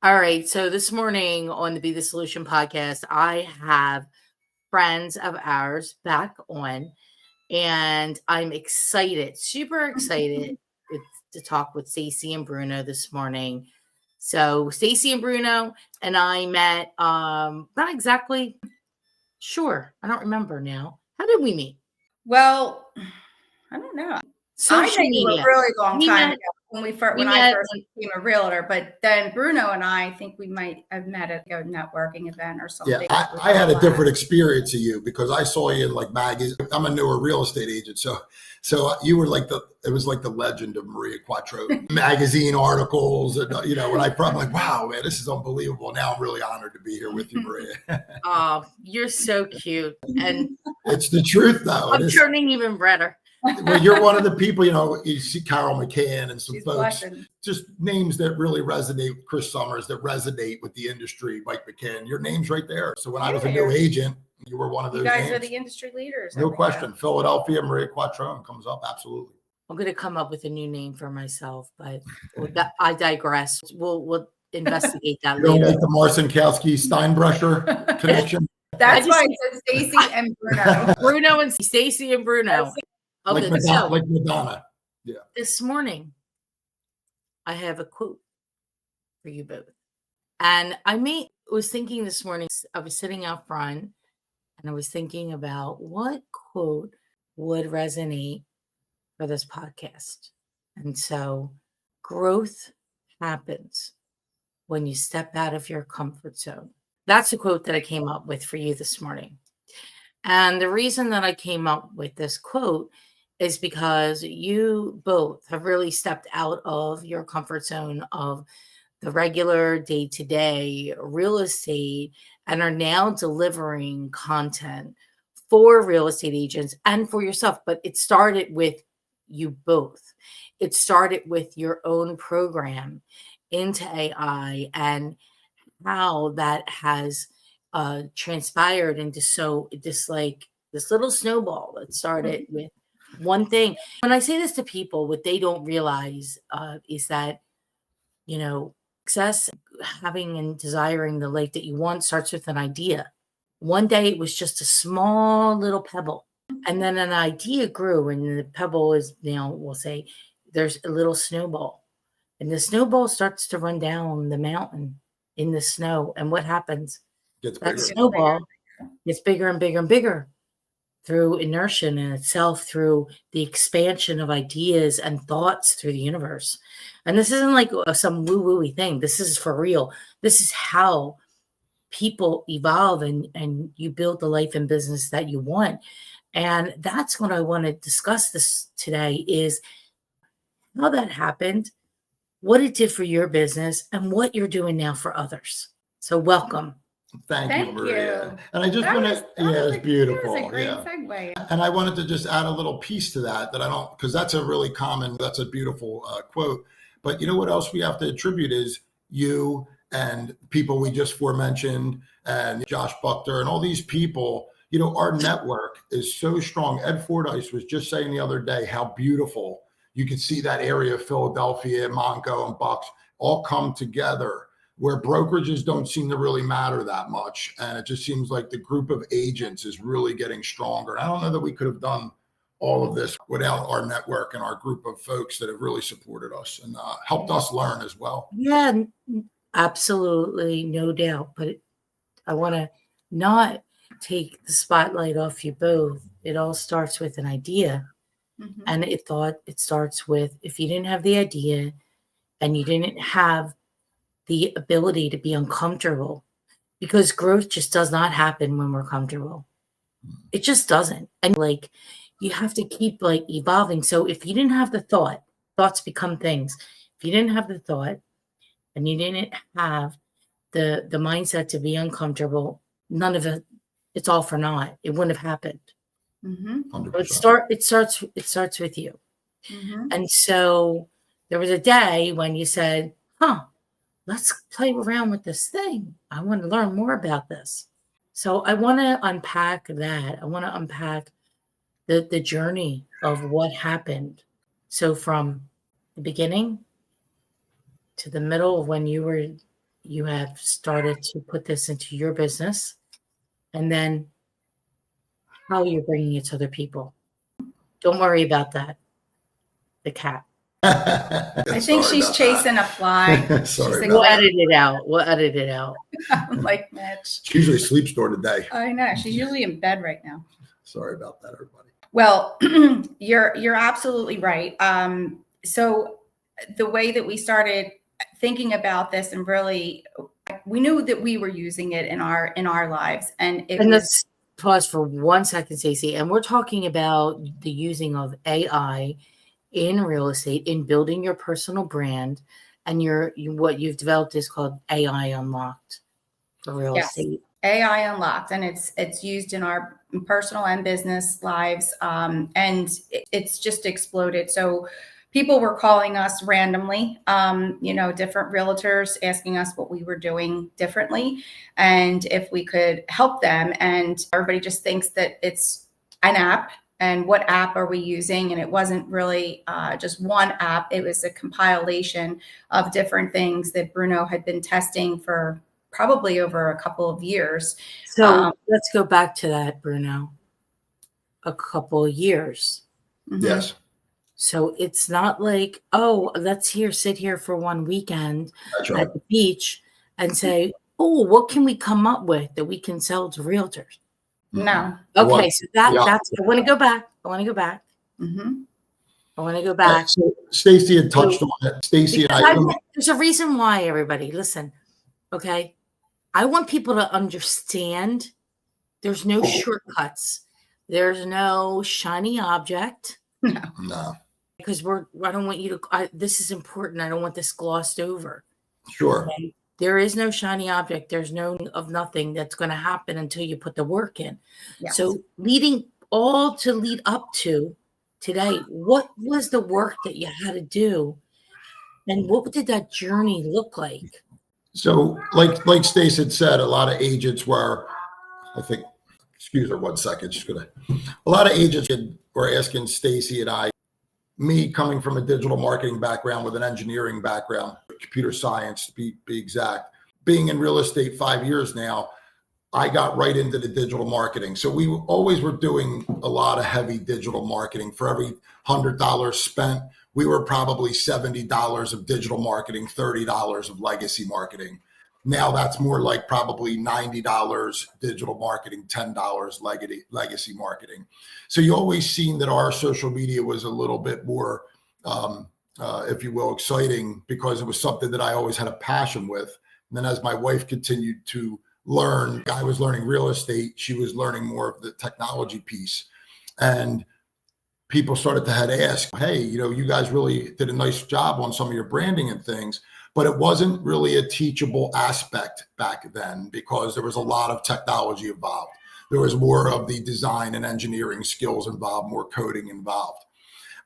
All right. So this morning on the Be the Solution podcast, I have friends of ours back on, and I'm excited, super excited to talk with Stacey and Bruno this morning. So Stacey and Bruno and I met, not exactly sure. I don't remember now. How did we meet? Well, I don't know. Social I met you media. a really long We time met- ago when I first became a realtor, but then Bruno and I think we might have met at a networking event or something. Yeah, I had a different experience of you because I saw you in like magazines. I'm a newer real estate agent, so you were like it was like the legend of Maria Quattro magazine articles, and when I probably like, wow, man, this is unbelievable. Now I'm really honored to be here with you, Maria. Oh, you're so cute, and it's the truth, though. I'm turning even redder. Well, you're one of the people, you see Carol McCann and some She's folks, blushing. Just names that really resonate, Chris Summers, that resonate with the industry, Mike McCann, your name's right there. So when I was a new agent, you were one of those You guys names. are the industry leaders. No question. Philadelphia, Maria Quattro comes up. Absolutely. I'm going to come up with a new name for myself, but I digress. We'll investigate that later. You don't like the Marcinkowski Steinbrecher connection? That's why it says Stacey and Bruno. Bruno and Stacey and Bruno. Like Madonna. Yeah. This morning, I have a quote for you both. And I was thinking this morning, I was sitting out front and I was thinking about what quote would resonate for this podcast. And so growth happens when you step out of your comfort zone. That's a quote that I came up with for you this morning. And the reason that I came up with this quote is because you both have really stepped out of your comfort zone of the regular day-to-day real estate and are now delivering content for real estate agents and for yourself. But it started with you both. It started with your own program into AI and how that has transpired into this little snowball that started with one thing. When I say this to people, what they don't realize is that, success, having and desiring the life that you want starts with an idea. One day it was just a small little pebble. And then an idea grew, and the pebble is now, we'll say, there's a little snowball. And the snowball starts to run down the mountain in the snow. And what happens? That snowball gets bigger and bigger and bigger through inertia in itself, through the expansion of ideas and thoughts through the universe. And this isn't like some woo-woo-y thing. This is for real. This is how people evolve and you build the life and business that you want. And that's what I want to discuss this today is how that happened, what it did for your business, and what you're doing now for others. So welcome. Thank you, Maria. And I just want to, it's beautiful. That was a great segue. And I wanted to just add a little piece to that because that's a really that's a beautiful quote. But you know what else we have to attribute is you and people we just forementioned and Josh Buchter and all these people, our network is so strong. Ed Fordyce was just saying the other day how beautiful you could see that area of Philadelphia, Monco and Bucks all come together, where brokerages don't seem to really matter that much. And it just seems like the group of agents is really getting stronger. I don't know that we could have done all of this without our network and our group of folks that have really supported us and helped us learn as well. Yeah, absolutely. No doubt. But I want to not take the spotlight off you both. It all starts with an idea. Mm-hmm. And it starts with, if you didn't have the idea and you didn't have the ability to be uncomfortable, because growth just does not happen when we're comfortable. It just doesn't. And you have to keep evolving. So if you didn't have the thoughts become things. If you didn't have the thought and you didn't have the mindset to be uncomfortable, none of it's all for naught. It wouldn't have happened. Mm-hmm. So it starts with you. Mm-hmm. And so there was a day when you said, let's play around with this thing. I want to learn more about this. So I want to unpack that. I want to unpack the journey of what happened. So from the beginning to the middle of when you were you have started to put this into your business, and then how you're bringing it to other people. Don't worry about that. The cat. I think she's chasing a fly. Sorry, We'll edit it out. We'll edit it out. Like Mitch. She usually sleeps during the day. I know. She's usually in bed right now. Sorry about that, everybody. Well, you're absolutely right. So the way that we started thinking about this, and really, we knew that we were using it in our lives, and let's pause for 1 second, Stacey. And we're talking about the using of AI in real estate, in building your personal brand, and what you've developed is called AI Unlocked for real estate. AI Unlocked, and it's used in our personal and business lives, and it's just exploded. So people were calling us randomly, different realtors asking us what we were doing differently and if we could help them. And everybody just thinks that it's an app. And what app are we using? And it wasn't really just one app. It was a compilation of different things that Bruno had been testing for probably over a couple of years. So let's go back to that, Bruno. A couple of years. Yes. So it's not like, oh, let's sit here for one weekend at the beach and say, oh, what can we come up with that we can sell to realtors? No. Okay, so that's. I want to go back. Mm-hmm. I want to go back. So Stacey had touched on it. Stacey and I. There's a reason why, everybody. Listen, okay. I want people to understand. There's no shortcuts. There's no shiny object. No. Because I don't want you to. This is important. I don't want this glossed over. Sure. Okay? There is no shiny object. There's no of nothing that's going to happen until you put the work in. Yes. So lead up to today, what was the work that you had to do? And what did that journey look like? So like Stacey had said, a lot of agents were, I think, excuse her 1 second. A lot of agents were asking Stacey and I, me coming from a digital marketing background with an engineering background, computer science to be exact, being in real estate 5 years now, I got right into the digital marketing. So we always were doing a lot of heavy digital marketing. For every $100 spent, we were probably $70 of digital marketing, $30 of legacy marketing. Now that's more like probably $90 digital marketing, $10 legacy marketing. So you always seen that our social media was a little bit more, if you will, exciting because it was something that I always had a passion with. And then as my wife continued to learn, I was learning real estate, she was learning more of the technology piece. And people started to ask, hey, you guys really did a nice job on some of your branding and things. But it wasn't really a teachable aspect back then because there was a lot of technology involved. There was more of the design and engineering skills involved, more coding involved.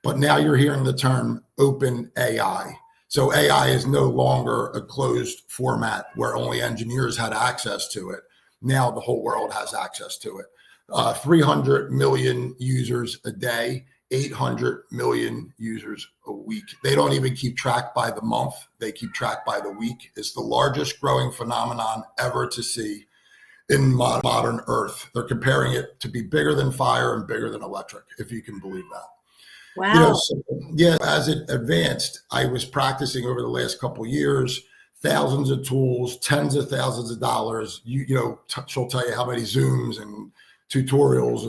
But now you're hearing the term open AI. So AI is no longer a closed format where only engineers had access to it. Now the whole world has access to it. 300 million users a day, 800 million users a week. They don't even keep track by the month. They keep track by the week. It's the largest growing phenomenon ever to see in modern Earth. They're comparing it to be bigger than fire and bigger than electric, if you can believe that. Wow. As it advanced, I was practicing over the last couple of years, thousands of tools, tens of thousands of dollars. She'll tell you how many Zooms and tutorials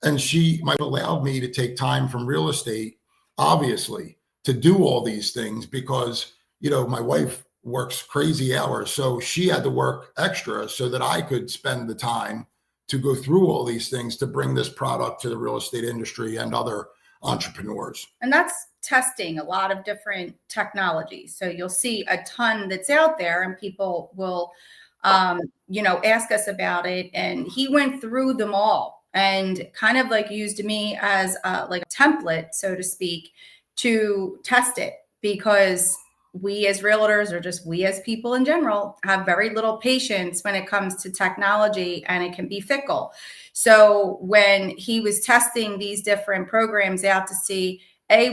and she might have allowed me to take time from real estate, obviously, to do all these things because, my wife works crazy hours. So she had to work extra so that I could spend the time to go through all these things to bring this product to the real estate industry and other entrepreneurs. And that's testing a lot of different technologies. So you'll see a ton that's out there and people will, ask us about it. And he went through them all and kind of used me as a template, so to speak, to test it because we as realtors, or just we as people in general, have very little patience when it comes to technology and it can be fickle. So when he was testing these different programs out to see,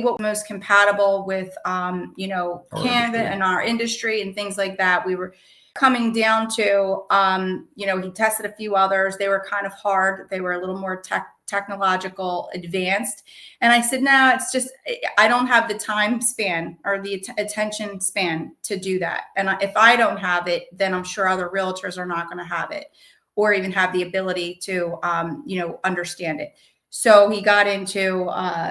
what most compatible with, Our Canva industry. and our industry and things like that. We were coming down to, he tested a few others. They were kind of hard. They were a little more technological advanced. And I said, no, it's just, I don't have the time span or the attention span to do that. And if I don't have it, then I'm sure other realtors are not going to have it or even have the ability to, understand it. So he got into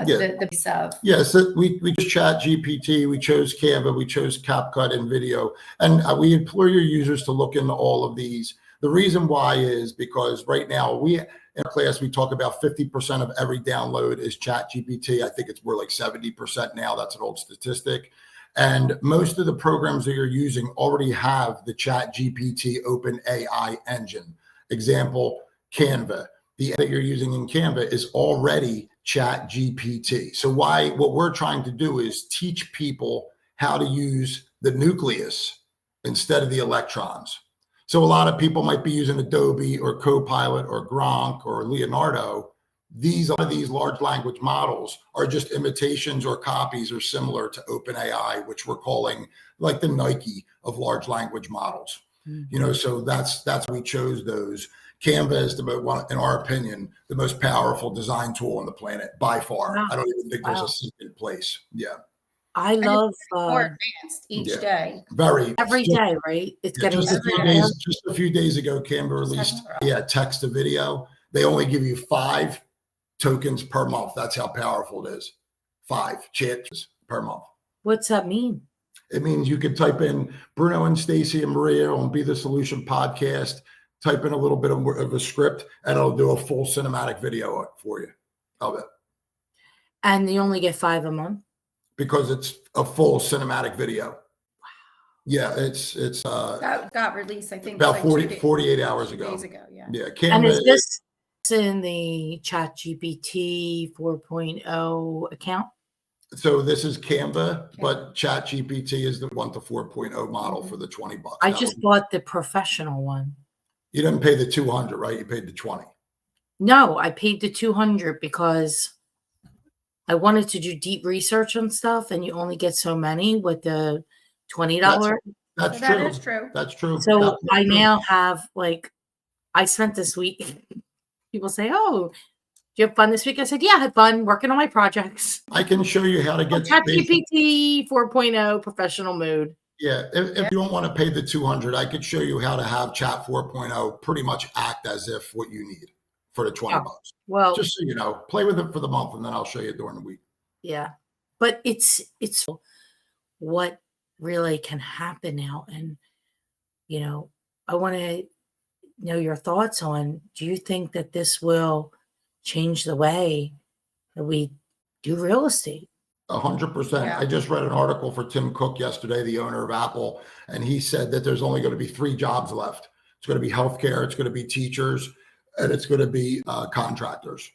the sub. Yeah, so we chose Chat GPT, we chose Canva, we chose CapCut and video, and we implore your users to look into all of these. The reason why is because right now in our class we talk about 50% of every download is Chat GPT. I think we're like 70% now. That's an old statistic. And most of the programs that you're using already have the Chat GPT open AI engine. Example, Canva. The that you're using in Canva is already Chat GPT. So what we're trying to do is teach people how to use the nucleus instead of the electrons. So a lot of people might be using Adobe or Copilot or Gronk or Leonardo. These large language models are just imitations or copies or similar to OpenAI, which we're calling like the Nike of large language models. Mm-hmm. So that's why we chose those. Canva is in our opinion, the most powerful design tool on the planet by far. Wow. I don't even think there's a second place. Yeah. I love more advanced each day. Every day, right? It's getting just a few days ago, Canva released text to video. They only give you 5 tokens per month. That's how powerful it is. 5 chats per month. What's that mean? It means you could type in Bruno and Stacey and Maria on Be the Solution podcast, type in a little bit of a script, and it'll do a full cinematic video for you of it. And you only get 5 a month? Because it's a full cinematic video. Wow. Yeah, it's that got released, I think, about 48 hours ago. Days ago, yeah. Yeah. Canva, and is this in the Chat GPT 4.0 account? So this is Canva, but Chat GPT is the 1 to 4.0 model for the $20. I just bought the professional one. You didn't pay the 200, right? You paid the 20. No, I paid the 200 because I wanted to do deep research on stuff, and you only get so many with the $20. That's That true. is true. That's true. So I now have I spent this week. People say, "Oh, do you have fun this week?" I said, "Yeah, I had fun working on my projects." I can show you how to get Chat GPT 4.0 professional mode. Yeah, if you don't want to pay the 200, I could show you how to have Chat 4.0 pretty much act as if what you need for the $20. Well, just so you know, play with it for the month, and then I'll show you during the week. Yeah, but it's what really can happen now, and I want to know your thoughts on. Do you think that this will change the way that we do real estate? 100%. Yeah. I just read an article for Tim Cook yesterday, the owner of Apple, and he said that there's only going to be 3 jobs left. It's going to be healthcare, it's going to be teachers, and it's going to be contractors.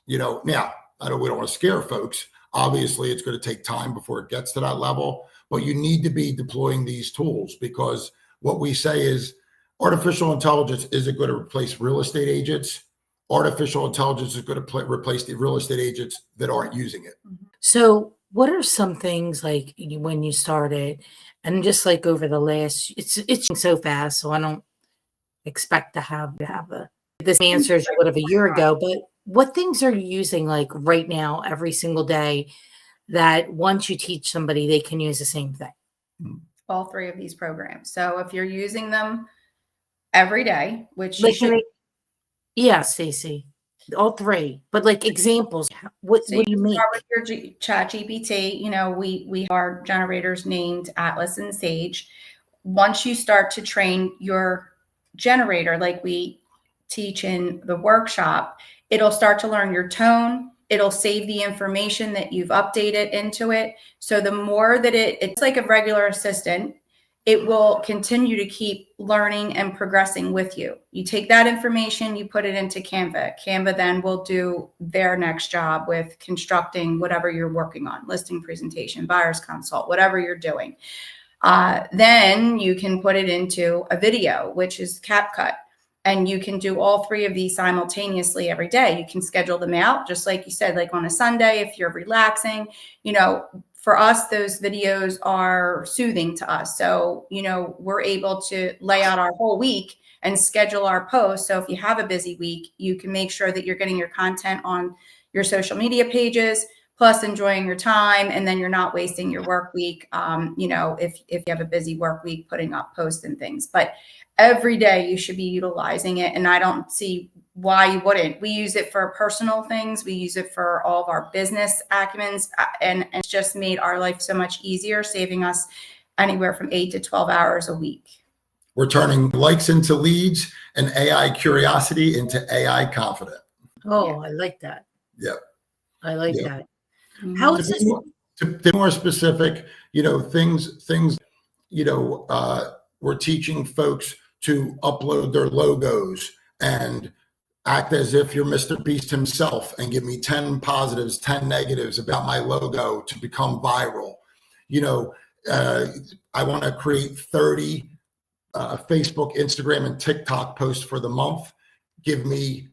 Now we don't want to scare folks. Obviously, it's going to take time before it gets to that level, but you need to be deploying these tools, because what we say is artificial intelligence isn't going to replace real estate agents. Artificial intelligence is going to replace the real estate agents that aren't using it. So what are some things when you started, and just over the last, it's so fast, so I don't expect to have this answers you would have a year ago, but what things are you using right now every single day that once you teach somebody, they can use the same thing? All 3 of these programs. So if you're using them every day, which you should. Yeah, Stacey, all 3, but examples. What do you mean? Start with your Chat GPT. We have our generators named Atlas and Sage. Once you start to train your generator, like we teach in the workshop, it'll start to learn your tone. It'll save the information that you've updated into it. So the more that it's like a regular assistant, it will continue to keep learning and progressing with you. You take that information, you put it into Canva. Canva then will do their next job with constructing whatever you're working on, listing presentation, buyer's consult, whatever you're doing. Then you can put it into a video, which is CapCut. And you can do all three of these simultaneously every day. You can schedule them out, just like you said, like on a Sunday, if you're relaxing. For us, those videos are soothing to us. So, we're able to lay out our whole week and schedule our posts. So if you have a busy week, you can make sure that you're getting your content on your social media pages, plus enjoying your time. And then you're not wasting your work week. If you have a busy work week, putting up posts and things, but every day you should be utilizing it. And I don't see why you wouldn't. We use it for personal things. We use it for all of our business acumens, and it's just made our life so much easier, saving us anywhere from 8 to 12 hours a week. We're turning likes into leads and AI curiosity into AI confident. Oh, I like that. Yep. I like Yep. that. How is this? To be more specific, things, we're teaching folks to upload their logos and act as if you're Mr. Beast himself and give me 10 positives, 10 negatives about my logo to become viral. I want to create 30 Facebook, Instagram, and TikTok posts for the month. Give me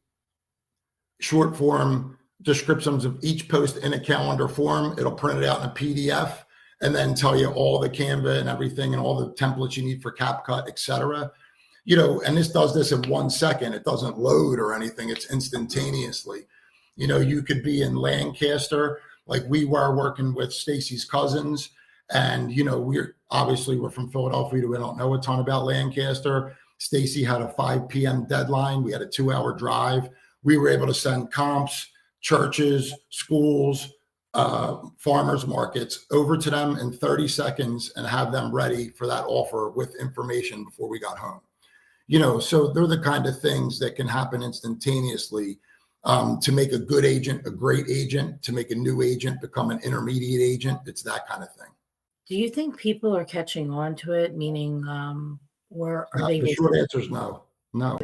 short form descriptions of each post in a calendar form. It'll print it out in a PDF and then tell you all the Canva and everything and all the templates you need for CapCut, et cetera. And this does this in 1 second. It doesn't load or anything. It's instantaneously. You could be in Lancaster, like we were working with Stacey's cousins. And, we're from Philadelphia. We don't know a ton about Lancaster. Stacey had a 5 p.m. deadline. We had a 2-hour drive. We were able to send comps, churches, schools, farmers markets over to them in 30 seconds and have them ready for that offer with information before we got home. So they're the kind of things that can happen instantaneously to make a good agent a great agent, to make a new agent become an intermediate agent. It's that kind of thing. Do you think people are catching on to it? Meaning, or are they? The short answer is no. No.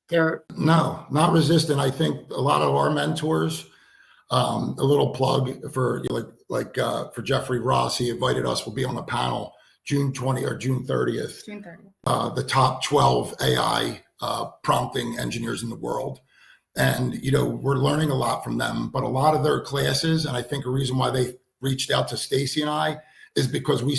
They're no, not resistant. I think a lot of our mentors. A little plug for for Jeffrey Ross. He invited us. We'll be on the panel June 20 or June 30th. June 30th. The top 12 AI prompting engineers in the world. And, we're learning a lot from them, but a lot of their classes, and I think a reason why they reached out to Stacey and I is because we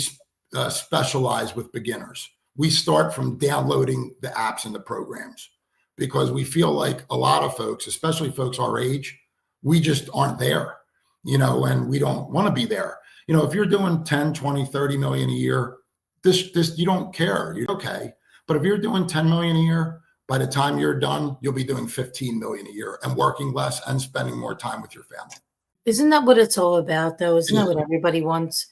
specialize with beginners. We start from downloading the apps and the programs because we feel like a lot of folks, especially folks our age, we just aren't there, and we don't want to be there. If you're doing 10, 20, 30 million a year, this you don't care. You're okay. But if you're doing 10 million a year, by the time you're done, you'll be doing 15 million a year and working less and spending more time with your family. Isn't that what it's all about, though? Isn't that what everybody wants?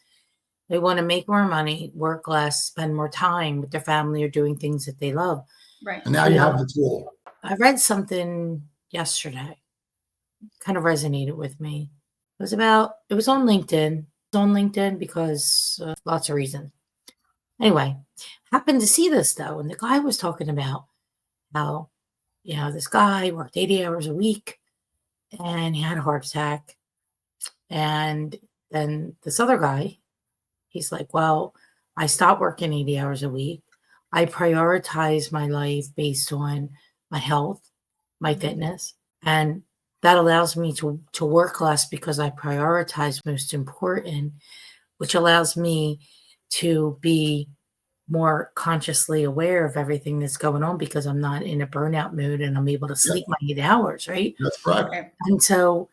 They want to make more money, work less, spend more time with their family or doing things that they love. Right. And now you have the tool. I read something yesterday, kind of resonated with me. It was on LinkedIn. It's on LinkedIn because lots of reasons. Anyway, happened to see this though. And the guy was talking about how, this guy worked 80 hours a week and he had a heart attack. And then this other guy, he's like, well, I stopped working 80 hours a week. I prioritize my life based on my health, my fitness, and that allows me to work less because I prioritize most important, which allows me to be more consciously aware of everything that's going on because I'm not in a burnout mood and I'm able to sleep my 8 hours, right? That's correct. And so,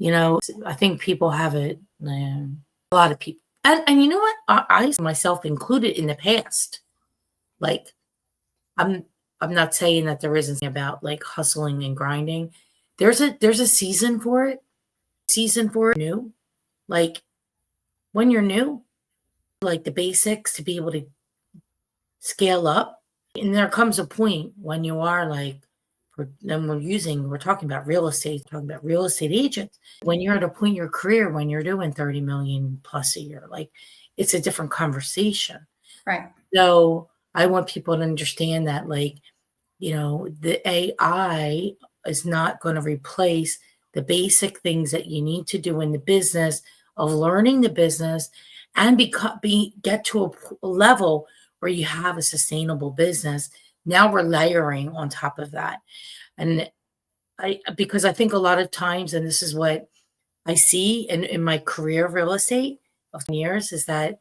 I think people have it, a lot of people. And you know what? I myself included in the past, like, I'm not saying that there isn't about like hustling and grinding. There's a season for it. New. Like when you're new, like the basics to be able to scale up. And there comes a point when you are like, we're talking about real estate, agents. When you're at a point in your career, when you're doing 30 million plus a year, like it's a different conversation. Right. So I want people to understand that, like, the AI is not going to replace the basic things that you need to do in the business of learning the business and get to a level where you have a sustainable business Now we're layering on top of that. And because I think a lot of times, and this is what I see in my career of real estate of years, is that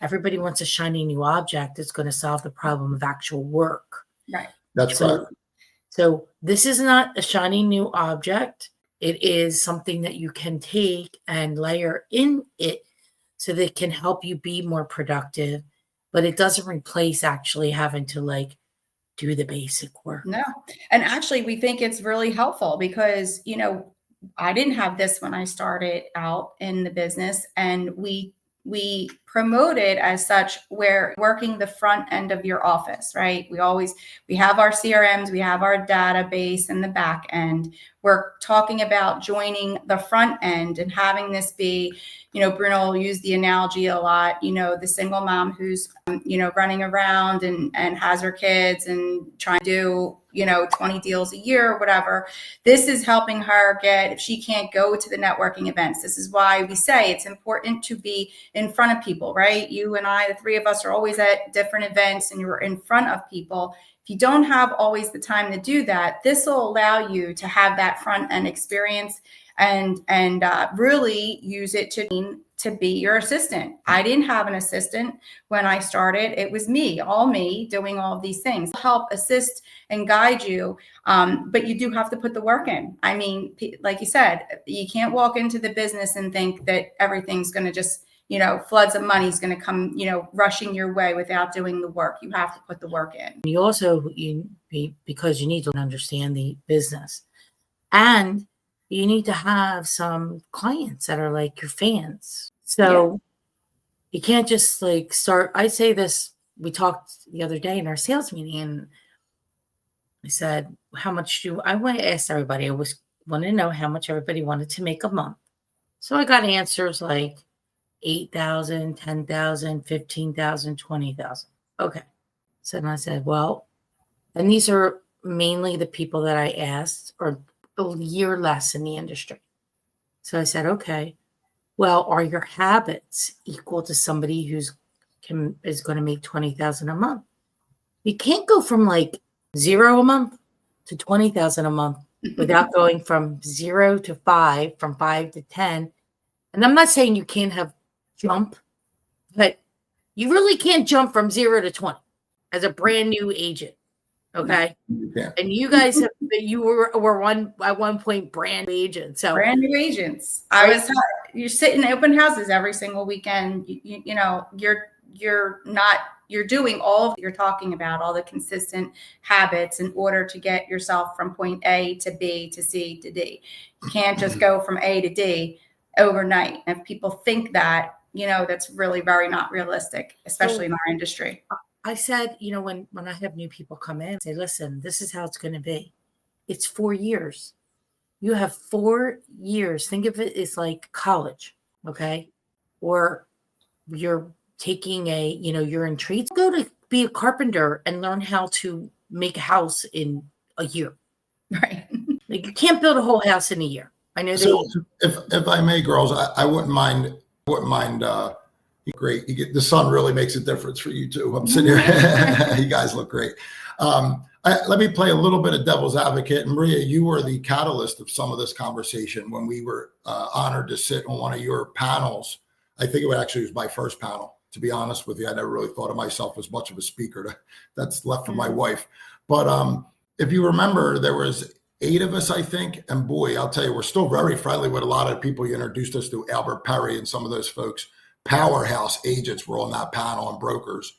everybody wants a shiny new object that's going to solve the problem of actual work. Right. That's right. So this is not a shiny new object. It is something that you can take and layer in it so that it can help you be more productive, but it doesn't replace actually having to like do the basic work. No. And actually, we think it's really helpful because, you know, I didn't have this when I started out in the business, and we promote it as such. We're working the front end of your office, right? We have our CRMs, we have our database and the back end. We're talking about joining the front end and having this be, you know, Bruno will use the analogy a lot, you know, the single mom who's, you know, running around and has her kids and trying to do, you know, 20 deals a year or whatever. This is helping her get, if she can't go to the networking events, this is why we say it's important to be in front of people, right? You and I, the three of us, are always at different events and you're in front of people. If you don't have always the time to do that, this will allow you to have that front end experience and really use it to be your assistant. I didn't have an assistant when I started. It was me doing all of these things. Help assist and guide you, but you do have to put the work in. I mean, like you said, you can't walk into the business and think that everything's going to just, you know, floods of money is going to come, you know, rushing your way without doing the work. You have to put the work in. You also, because you need to understand the business, and you need to have some clients that are like your fans. So you can't just like start. I say this, we talked the other day in our sales meeting, and I said, how much I want to ask everybody. I wanted to know how much everybody wanted to make a month. So I got answers like 8,000, 10,000, 15,000, 20,000. Okay. So then I said, well, and these are mainly the people that I asked are a year less in the industry. So I said, okay, well, are your habits equal to somebody is going to make 20,000 a month? You can't go from like 0 a month to 20,000 a month without going from 0 to 5, from 5 to 10. And I'm not saying you can't have jump, but you really can't jump from 0 to 20 as a brand new agent. Okay. Yeah. And you guys were at one point brand new agents. So brand new agents. Right. You're sitting in open houses every single weekend. You know, you're doing you're talking about all the consistent habits in order to get yourself from point A to B to C to D. You can't just go from A to D overnight. And if people think that, you know, that's really very not realistic, especially in our industry. I said, you know, when I have new people come in, say, listen, this is how it's going to be. It's 4 years. You have 4 years. Think of it as like college, okay? Or you're taking you're in trades. Go to be a carpenter and learn how to make a house in a year. Right. Like you can't build a whole house in a year. I know. So if I may, girls, I wouldn't mind. Great. The sun really makes a difference for you too. I'm sitting here. You guys look great. Let me play a little bit of devil's advocate. And Maria, you were the catalyst of some of this conversation when we were honored to sit on one of your panels. I think it actually was my first panel. To be honest with you, I never really thought of myself as much of a speaker. That's left for my wife. But if you remember, there was 8 of us, I think. And boy, I'll tell you, we're still very friendly with a lot of people. You introduced us to Albert Perry and some of those folks. Powerhouse agents were on that panel and brokers.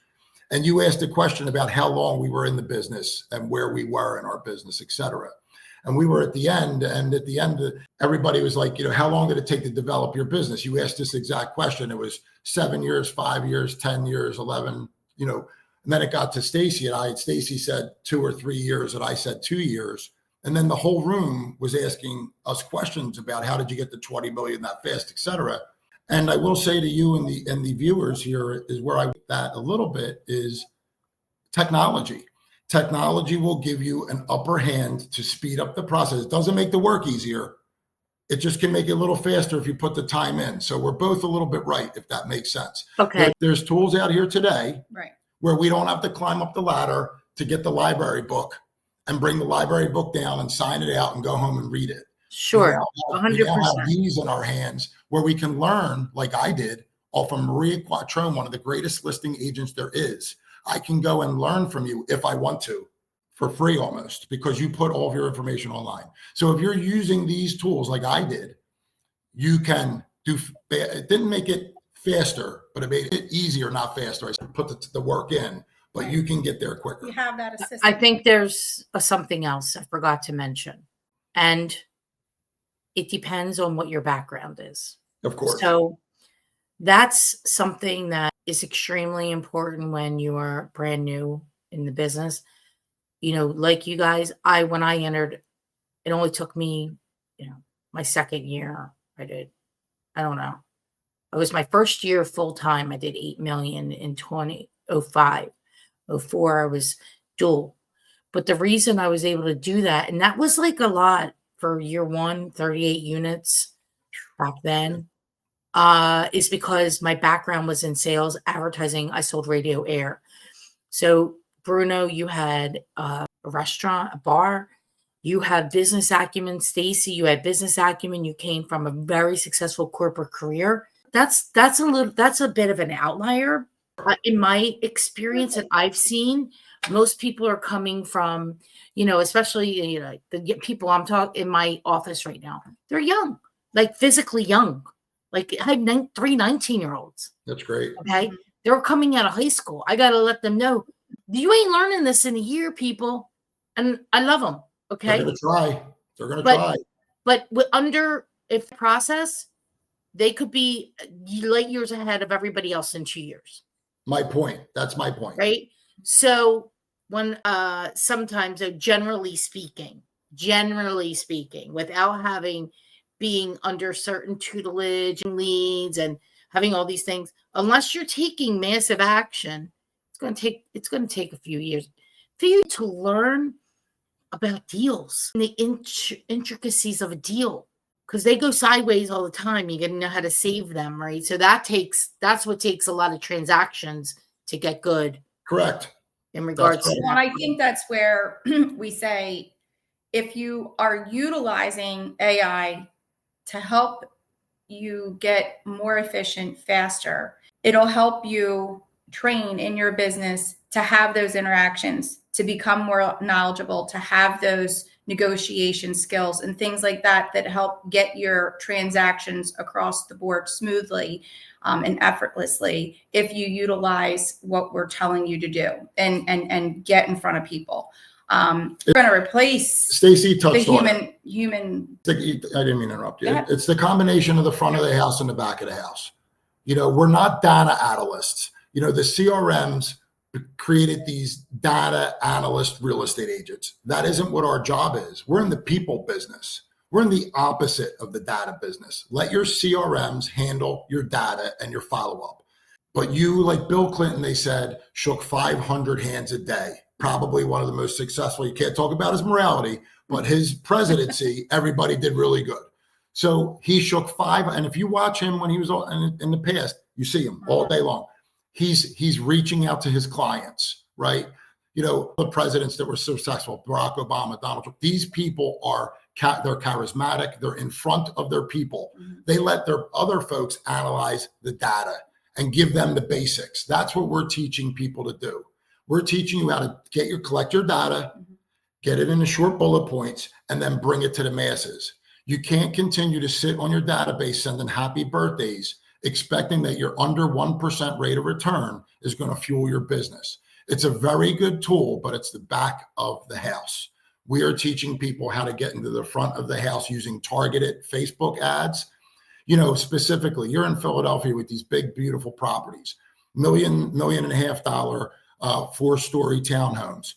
And you asked a question about how long we were in the business and where we were in our business, et cetera. And we were at the end, and at the end, everybody was like, you know, how long did it take to develop your business? You asked this exact question. It was 7 years, 5 years, 10 years, 11, you know, and then it got to Stacey and I. Stacey said 2 or 3 years, and I said 2 years. And then the whole room was asking us questions about how did you get to 20 million that fast, et cetera. And I will say to you and the viewers here is where I that a little bit is technology. Technology will give you an upper hand to speed up the process. It doesn't make the work easier. It just can make it a little faster if you put the time in. So we're both a little bit right, if that makes sense. Okay. There's tools out here today Right. where we don't have to climb up the ladder to get the library book and bring the library book down and sign it out and go home and read it. Sure. We now have 100%. these in our hands where we can learn, like I did, off of Maria Quattrone, one of the greatest listing agents there is. I can go and learn from you if I want to, for free almost, because you put all of your information online. So if you're using these tools like I did, you can do, it didn't make it faster, but it made it easier, not faster. I put the work in, but you can get there quicker. You have that assistant. I think there's something else I forgot to mention. And it depends on what your background is. Of course. So that's something that is extremely important when you are brand new in the business. You know, like you guys, when I entered, it only took me, my second year. I don't know. It was my first year full time. I did 8 million in 2005. 04, I was dual. But the reason I was able to do that, and that was like a lot for year one, 38 units back then, is because my background was in sales, advertising. I sold radio air. So Bruno, you had a restaurant, a bar. You have business acumen. Stacey, you had business acumen. You came from a very successful corporate career. That's a bit of an outlier. In my experience that I've seen, most people are coming from, especially the people I'm talking in my office right now. They're young, like physically young. Like I have 3 19-year-olds. That's great. Okay. They're coming out of high school. I got to let them know you ain't learning this in a year, people. And I love them. Okay. They're going to try. They're going to try. But if process, they could be light years ahead of everybody else in 2 years. My point. That's my point. Right. So when sometimes, generally speaking, without being under certain tutelage and leads and having all these things, unless you're taking massive action, it's going to take a few years for you to learn about deals and the intricacies of a deal, because they go sideways all the time. You got to know how to save them, right? So that's what takes a lot of transactions to get good. Correct. In regards to that. And I think that's where we say, if you are utilizing AI to help you get more efficient faster, it'll help you train in your business to have those interactions, to become more knowledgeable, to have those negotiation skills and things like that help get your transactions across the board smoothly and effortlessly if you utilize what we're telling you to do and get in front of people. We're going to replace Stacey touched the on human. I didn't mean to interrupt you. It's the combination of the front of the house and the back of the house. We're not data analysts. The CRMs created these data analyst real estate agents. That isn't what our job is. We're in the people business. We're in the opposite of the data business. Let your CRMs handle your data and your follow-up. But you, like Bill Clinton, they said, shook 500 hands a day. Probably one of the most successful. You can't talk about his morality, but his presidency, everybody did really good. So he shook 5. And if you watch him when he was in the past, you see him all day long. He's reaching out to his clients, right? The presidents that were successful, Barack Obama, Donald Trump, these people they're charismatic. They're in front of their people. They let their other folks analyze the data and give them the basics. That's what we're teaching people to do. We're teaching you how to collect your data, get it into short bullet points, and then bring it to the masses. You can't continue to sit on your database sending happy birthdays, expecting that your under 1% rate of return is going to fuel your business. It's a very good tool, but it's the back of the house. We are teaching people how to get into the front of the house using targeted Facebook ads. Specifically, you're in Philadelphia with these big, beautiful properties, $1.5 million, 4-story townhomes.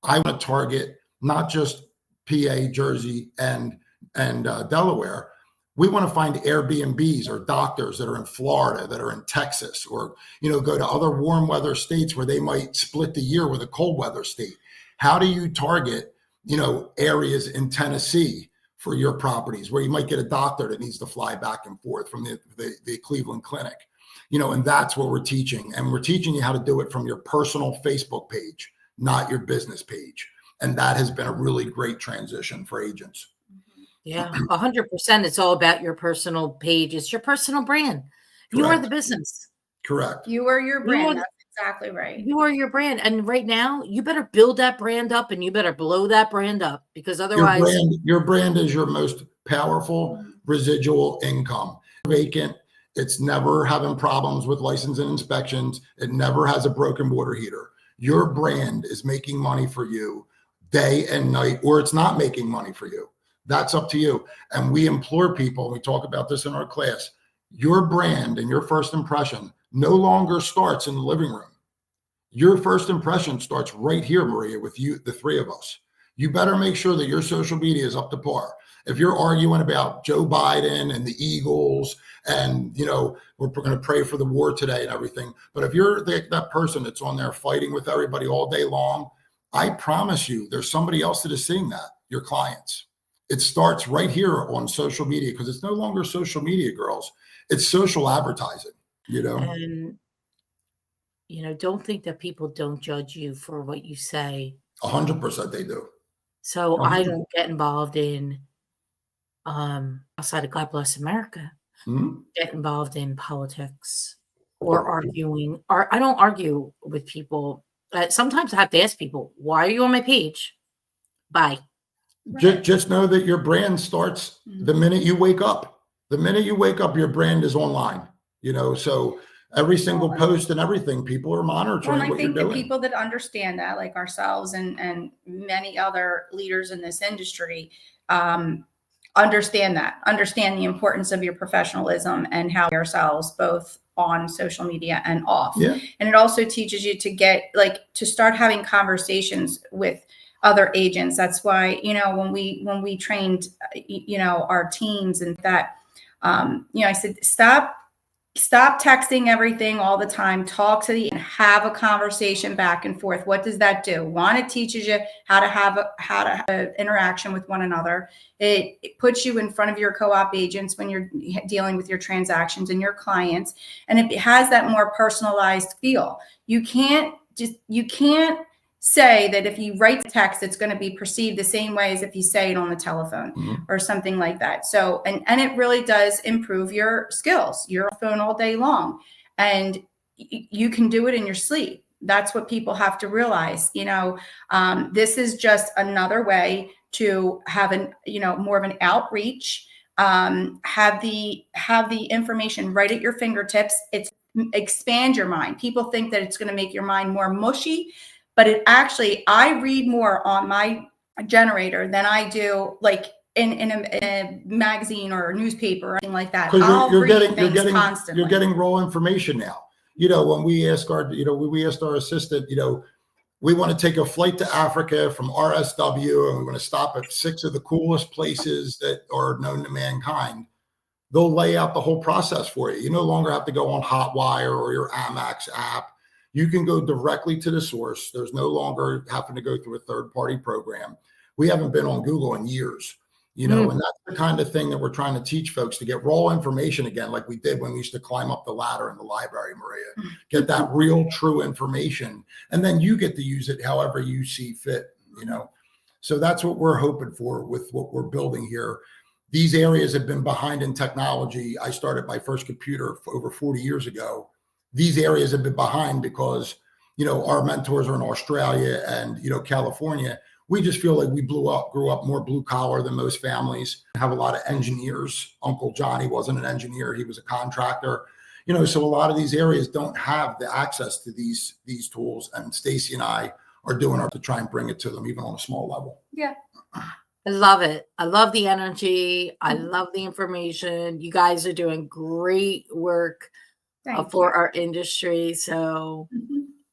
I want to target not just PA, Jersey, and Delaware. We want to find Airbnbs or doctors that are in Florida, that are in Texas, or, go to other warm weather states where they might split the year with a cold weather state. How do you target, areas in Tennessee for your properties where you might get a doctor that needs to fly back and forth from the Cleveland Clinic? And that's what we're teaching. And we're teaching you how to do it from your personal Facebook page. not your business page. And that has been a really great transition for agents. Yeah, 100%. It's all about your personal page. It's your personal brand. You are Correct. the business. Correct. You are your You brand. are- That's exactly right. You are your brand. And right now, you better build that brand up and you better blow that brand up, because otherwise, Your brand is your most powerful residual income. Vacant. It's never having problems with license and inspections. It never has a broken water heater. Your brand is making money for you day and night, or it's not making money for you. That's up to you. And we implore people, we talk about this in our class, your brand and your first impression no longer starts in the living room. Your first impression starts right here, Maria, with you, the three of us. You better make sure that your social media is up to par. If you're arguing about Joe Biden and the Eagles and, you know, we're going to pray for the war today and everything, but if you're that person that's on there fighting with everybody all day long, I promise you there's somebody else that is seeing that, your clients. It starts right here on social media, because it's no longer social media, girls. It's social advertising, you know? and don't think that people don't judge you for what you say. 100% they do. So I don't get involved in, outside of God Bless America, get involved in politics or arguing. Or I don't argue with people. Sometimes I have to ask people, why are you on my page? Bye. Just know that your brand starts the minute you wake up. The minute you wake up, your brand is online, so every single post and everything, people are monitoring Well, what you're I think doing. the people that understand that, like ourselves and many other leaders in this industry, understand the importance of your professionalism and how ourselves both on social media and off. Yeah. And it also teaches you to start having conversations with other agents. That's why, when we trained, our teams and that, I said, stop texting everything all the time. Talk and have a conversation back and forth. What does that do? One, it teaches you how to have an interaction with one another. It puts you in front of your co-op agents when you're dealing with your transactions and your clients, and it has that more personalized feel. You can't say that if you write text, it's going to be perceived the same way as if you say it on the telephone or something like that. So, and it really does improve your skills. You're on the phone all day long, and you can do it in your sleep. That's what people have to realize. This is just another way to have more of an outreach. Have the information right at your fingertips. Expand your mind. People think that it's going to make your mind more mushy. But I read more on my generator than I do like in a magazine or a newspaper or anything like that. Because you're constantly. You're getting raw information now. When we asked our assistant, we want to take a flight to Africa from RSW and we want to stop at 6 of the coolest places that are known to mankind. They'll lay out the whole process for you. You no longer have to go on Hotwire or your Amex app. You can go directly to the source. There's no longer having to go through a third-party program. We haven't been on Google in years, and that's the kind of thing that we're trying to teach folks, to get raw information again, like we did when we used to climb up the ladder in the library, Maria. Get that real, true information, and then you get to use it however you see fit, So that's what we're hoping for with what we're building here. These areas have been behind in technology. I started my first computer over 40 years ago. These areas have been behind because, our mentors are in Australia and, California. We just feel like we grew up more blue collar than most families, have a lot of engineers. Uncle Johnny wasn't an engineer. He was a contractor, so a lot of these areas don't have the access to these tools. And Stacey and I are doing our to try and bring it to them, even on a small level. Yeah. I love it. I love the energy. I love the information. You guys are doing great work for our industry. So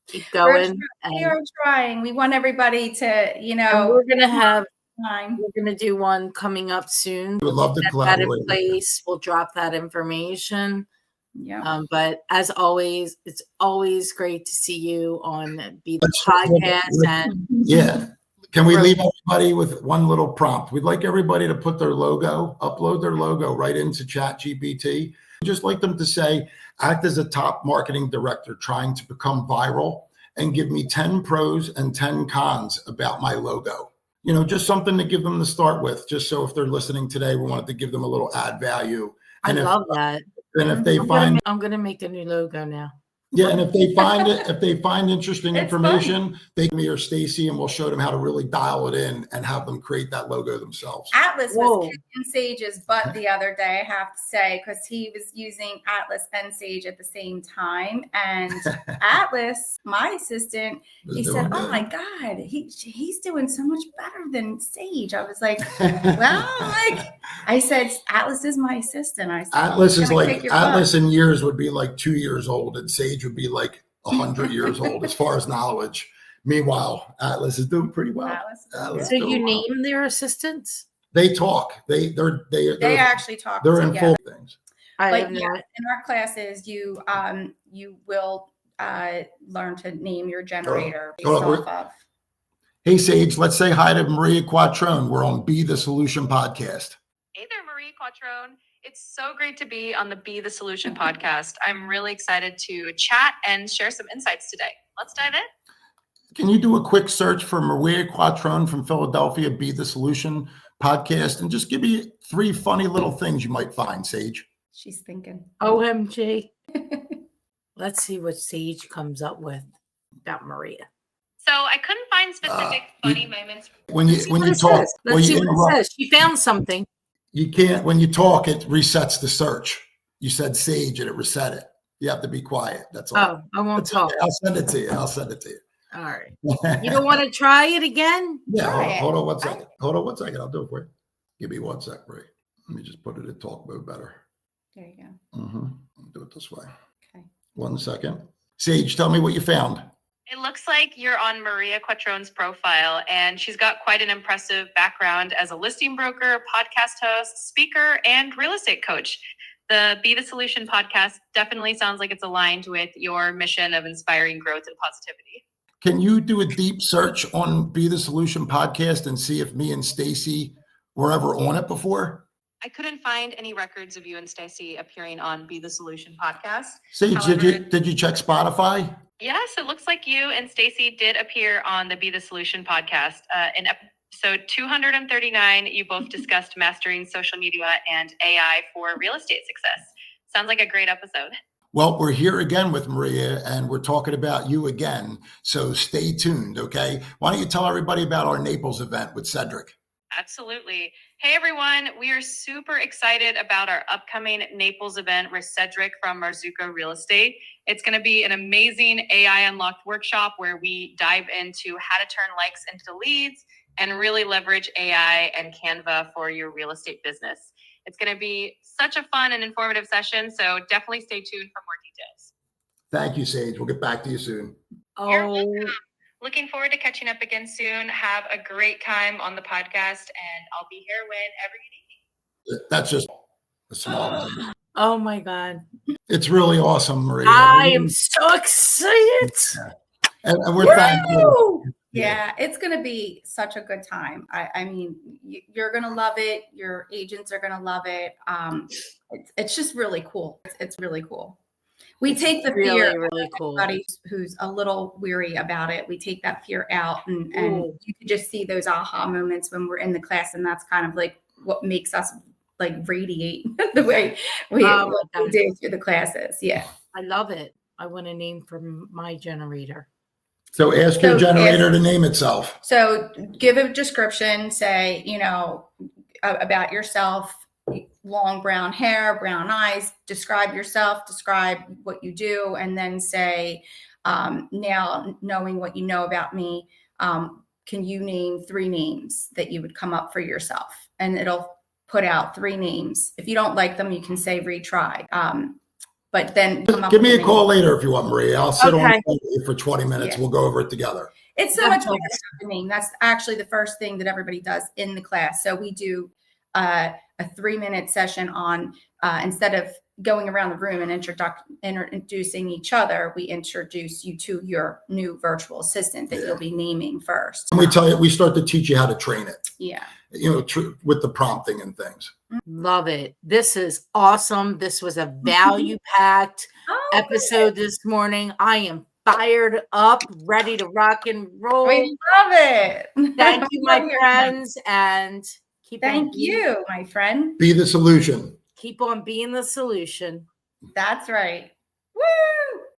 keep going. We are trying. We want everybody to, and we're gonna do one coming up soon. We would love to collaborate. That in place. We'll drop that information. Yeah. But as always, it's always great to see you on Be the Podcast. And yeah. Can we leave everybody with one little prompt? We'd like everybody to put their logo, upload their logo right into Chat GPT. Just like them to say, act as a top marketing director trying to become viral and give me 10 pros and 10 cons about my logo. Just something to give them to start with, just so if they're listening today, we wanted to give them a little add value. I love that. And if they I'm going to make a new logo now. Yeah, and if they find interesting information, they me or Stacey, and we'll show them how to really dial it in and have them create that logo themselves. Atlas was kicking Sage's butt the other day, I have to say, because he was using Atlas and Sage at the same time. And Atlas, my assistant, he said, "Oh my God, he's doing so much better than Sage." I was like, "Well, I said, Atlas is my assistant." I said, Atlas in years would be like 2 years old, and Sage would be like 100 years old as far as knowledge. Meanwhile, Atlas is doing pretty well. So you name their assistants? They talk. They actually talk. They're in full things. In our classes, you will learn to name your generator based off of. Hey Sage, let's say hi to Maria Quattrone. We're on Be the Solution podcast. Hey there, Maria Quattrone. It's so great to be on the Be the Solution podcast. I'm really excited to chat and share some insights today. Let's dive in. Can you do a quick search for Maria Quattrone from Philadelphia, Be the Solution podcast, and just give me 3 funny little things you might find, Sage? She's thinking. OMG. Let's see what Sage comes up with about Maria. So I couldn't find specific funny moments. When you talk, let's see what it says. She found something. You can't, when you talk, it resets the search. You said Sage and it reset it. You have to be quiet. That's all. Oh, I won't talk. Okay. I'll send it to you. All right. You don't want to try it again? Yeah. Hold on 1 second. I'll do it for you. Give me 1 sec, Ray. Let me just put it in talk mode better. There you go. I'll do it this way. Okay. 1 second. Sage, tell me what you found. It looks like you're on Maria Quattrone's profile, and she's got quite an impressive background as a listing broker, podcast host, speaker, and real estate coach. The Be the Solution podcast definitely sounds like it's aligned with your mission of inspiring growth and positivity. Can you do a deep search on Be the Solution podcast and see if me and Stacey were ever on it before? I couldn't find any records of you and Stacey appearing on Be the Solution podcast. Sage, however, did you check Spotify? Yes, it looks like you and Stacey did appear on the Be the Solution podcast. In episode 239, you both discussed mastering social media and AI for real estate success. Sounds like a great episode. Well, we're here again with Maria, and we're talking about you again. So stay tuned, okay? Why don't you tell everybody about our Naples event with Cedric? Absolutely. Hey, everyone. We are super excited about our upcoming Naples event with Cedric from Marzucco Real Estate. It's going to be an amazing AI Unlocked workshop where we dive into how to turn likes into leads and really leverage AI and Canva for your real estate business. It's going to be such a fun and informative session, so definitely stay tuned for more details. Thank you, Sage. We'll get back to you soon. You're welcome. Looking forward to catching up again soon. Have a great time on the podcast, and I'll be here whenever you need me. That's just a small thing. Oh my God. It's really awesome, Maria. I am so excited. And we're thankful. Yeah, it's going to be such a good time. I mean, you're going to love it. Your agents are going to love it. It's just really cool. It's really cool. We take the fear really cool. Everybody who's a little weary about it. We take that fear out, and you can just see those aha moments when we're in the class, and that's kind of like what makes us like radiate the way we do through the classes. Yeah, I love it. I want a name for my generator. So ask your generator to name itself. So give a description. Say about yourself. Long brown hair, brown eyes, describe yourself, describe what you do, and then say, now knowing what you know about me, can you name 3 names that you would come up for yourself? And it'll put out 3 names. If you don't like them, you can say retry. But then give me a call later if you want, Maria. I'll sit on for 20 minutes. Yeah. We'll go over it together. It's so much better to name. That's actually the first thing that everybody does in the class. So we do a 3-minute session on instead of going around the room and introducing each other, we introduce you to your new virtual assistant that you'll be naming first. And we start to teach you how to train it. Yeah. With the prompting and things. Love it. This is awesome. This was a value-packed episode this morning. I am fired up, ready to rock and roll. We love it. Thank you, my Love hearing that. friends, and Thank you, my friend. Be the solution. Keep on being the solution. That's right. Woo!